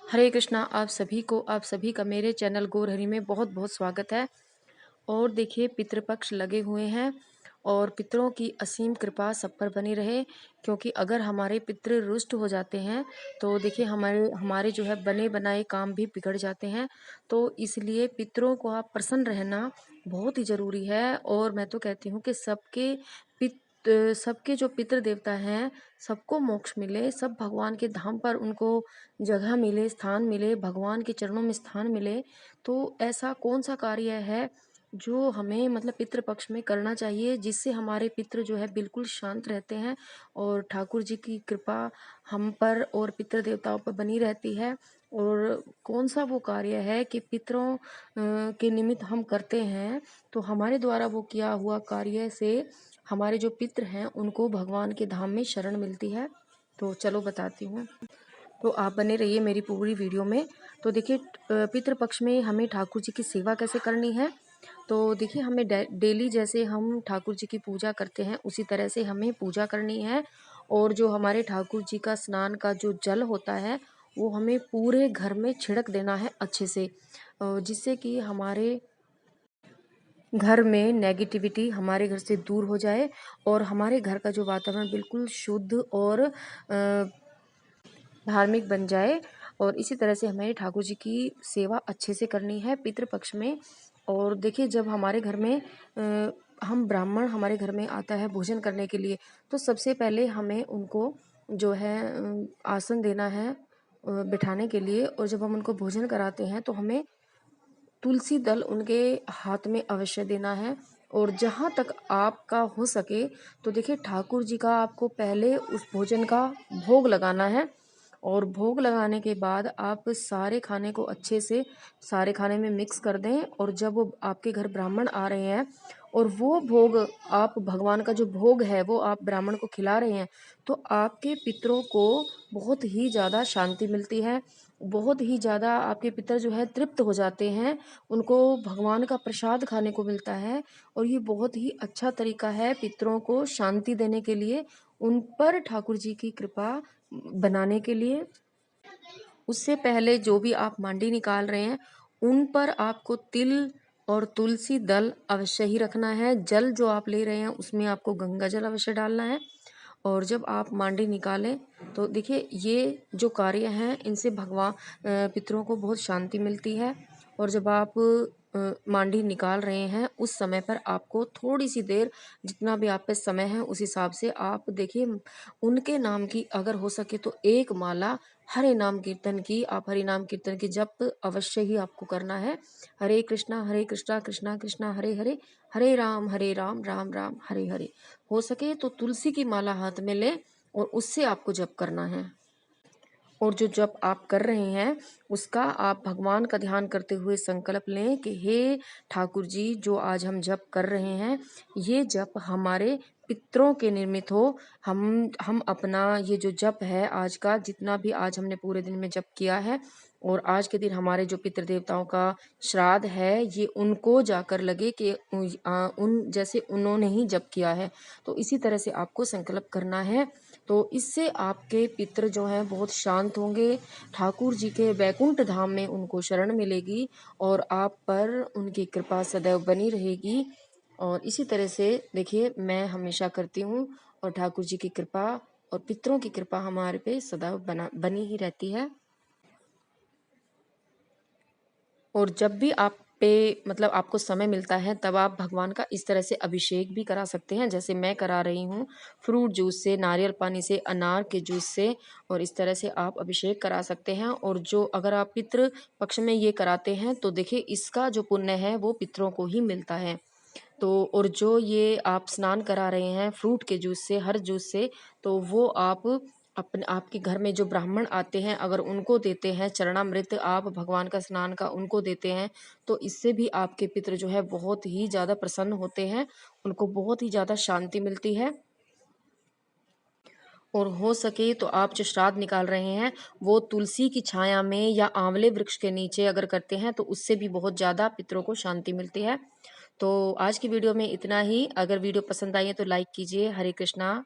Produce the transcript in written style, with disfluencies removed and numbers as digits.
हरे कृष्णा। आप सभी का मेरे चैनल गौर हरि में बहुत बहुत स्वागत है। और देखिए, पितृपक्ष लगे हुए हैं और पितरों की असीम कृपा सब पर बनी रहे। क्योंकि अगर हमारे पितृ रुष्ट हो जाते हैं तो देखिए हमारे हमारे जो है बने बनाए काम भी बिगड़ जाते हैं। तो इसलिए पितरों को आप प्रसन्न रहना बहुत ही ज़रूरी है। और मैं तो कहती हूँ कि सबके जो पितृ देवता हैं सबको मोक्ष मिले, सब भगवान के धाम पर उनको जगह मिले, स्थान मिले, भगवान के चरणों में स्थान मिले। तो ऐसा कौन सा कार्य है जो हमें मतलब पितृ पक्ष में करना चाहिए, जिससे हमारे पितृ जो है बिल्कुल शांत रहते हैं और ठाकुर जी की कृपा हम पर और पितृ देवताओं पर बनी रहती है। और कौन सा वो कार्य है कि पितरों के निमित्त हम करते हैं, तो हमारे द्वारा वो किया हुआ कार्य से हमारे जो पितृ हैं उनको भगवान के धाम में शरण मिलती है। तो चलो बताती हूँ। तो आप बने रहिए मेरी पूरी वीडियो में। तो देखिए, पितृ पक्ष में हमें ठाकुर जी की सेवा कैसे करनी है। तो देखिए, हमें डेली जैसे हम ठाकुर जी की पूजा करते हैं उसी तरह से हमें पूजा करनी है। और जो हमारे ठाकुर जी का स्नान का जो जल होता है वो हमें पूरे घर में छिड़क देना है अच्छे से, जिससे कि हमारे घर में नेगेटिविटी हमारे घर से दूर हो जाए और हमारे घर का जो वातावरण बिल्कुल शुद्ध और धार्मिक बन जाए। और इसी तरह से हमें ठाकुर जी की सेवा अच्छे से करनी है पितृपक्ष में। और देखिए, जब हमारे घर में हम ब्राह्मण हमारे घर में आता है भोजन करने के लिए, तो सबसे पहले हमें उनको जो है आसन देना है बिठाने के लिए। और जब हम उनको भोजन कराते हैं तो हमें तुलसी दल उनके हाथ में अवश्य देना है। और जहाँ तक आपका हो सके तो देखिए, ठाकुर जी का आपको पहले उस भोजन का भोग लगाना है। और भोग लगाने के बाद आप सारे खाने को अच्छे से सारे खाने में मिक्स कर दें। और जब वो आपके घर ब्राह्मण आ रहे हैं और वो भोग आप भगवान का जो भोग है वो आप ब्राह्मण को खिला रहे हैं, तो आपके पितरों को बहुत ही ज़्यादा शांति मिलती है। बहुत ही ज़्यादा आपके पितर जो है तृप्त हो जाते हैं, उनको भगवान का प्रसाद खाने को मिलता है। और ये बहुत ही अच्छा तरीका है पितरों को शांति देने के लिए, उन पर ठाकुर जी की कृपा बनाने के लिए। उससे पहले जो भी आप मांडी निकाल रहे हैं उन पर आपको तिल और तुलसी दल अवश्य ही रखना है। जल जो आप ले रहे हैं उसमें आपको गंगा जल अवश्य डालना है। और जब आप मांडी निकालें तो देखिए, ये जो कार्य हैं इनसे भगवान पितरों को बहुत शांति मिलती है। और जब आप मांडी निकाल रहे हैं उस समय पर आपको थोड़ी सी देर, जितना भी आप पे समय है उस हिसाब से आप देखिए, उनके नाम की अगर हो सके तो एक माला हरे नाम कीर्तन की, आप हरि नाम कीर्तन की जप अवश्य ही आपको करना है। हरे कृष्णा कृष्णा कृष्णा हरे हरे, हरे राम राम राम हरे हरे। हो सके तो तुलसी की माला हाथ में लें और उससे आपको जप करना है। और जो जप आप कर रहे हैं उसका आप भगवान का ध्यान करते हुए संकल्प लें कि हे ठाकुर जी, जो आज हम जप कर रहे हैं ये जप हमारे पितरों के निर्मित हो। हम अपना ये जो जप है आज का, जितना भी आज हमने पूरे दिन में जप किया है, और आज के दिन हमारे जो पितृ देवताओं का श्राद्ध है ये उनको जाकर लगे कि उन जैसे उन्होंने ही जप किया है। तो इसी तरह से आपको संकल्प करना है। तो इससे आपके पितृ जो हैं बहुत शांत होंगे, ठाकुर जी के वैकुंठ धाम में उनको शरण मिलेगी और आप पर उनकी कृपा सदैव बनी रहेगी। और इसी तरह से देखिए, मैं हमेशा करती हूँ और ठाकुर जी की कृपा और पितरों की कृपा हमारे पे सदैव बनी ही रहती है। और जब भी आप पे मतलब आपको समय मिलता है तब आप भगवान का इस तरह से अभिषेक भी करा सकते हैं, जैसे मैं करा रही हूँ फ्रूट जूस से, नारियल पानी से, अनार के जूस से। और इस तरह से आप अभिषेक करा सकते हैं। और जो अगर आप पितृ पक्ष में ये कराते हैं तो देखिए, इसका जो पुण्य है वो पितरों को ही मिलता है। तो और जो ये आप स्नान करा रहे हैं फ्रूट के जूस से, हर जूस से, तो वो आप अपने आपके घर में जो ब्राह्मण आते हैं अगर उनको देते हैं, चरणामृत आप भगवान का स्नान का उनको देते हैं, तो इससे भी आपके पितृ जो है बहुत ही ज़्यादा प्रसन्न होते हैं, उनको बहुत ही ज़्यादा शांति मिलती है। और हो सके तो आप जो श्राद्ध निकाल रहे हैं वो तुलसी की छाया में या आंवले वृक्ष के नीचे अगर करते हैं तो उससे भी बहुत ज़्यादा पितरों को शांति मिलती है। तो आज की वीडियो में इतना ही। अगर वीडियो पसंद आई है तो लाइक कीजिए। हरे कृष्णा।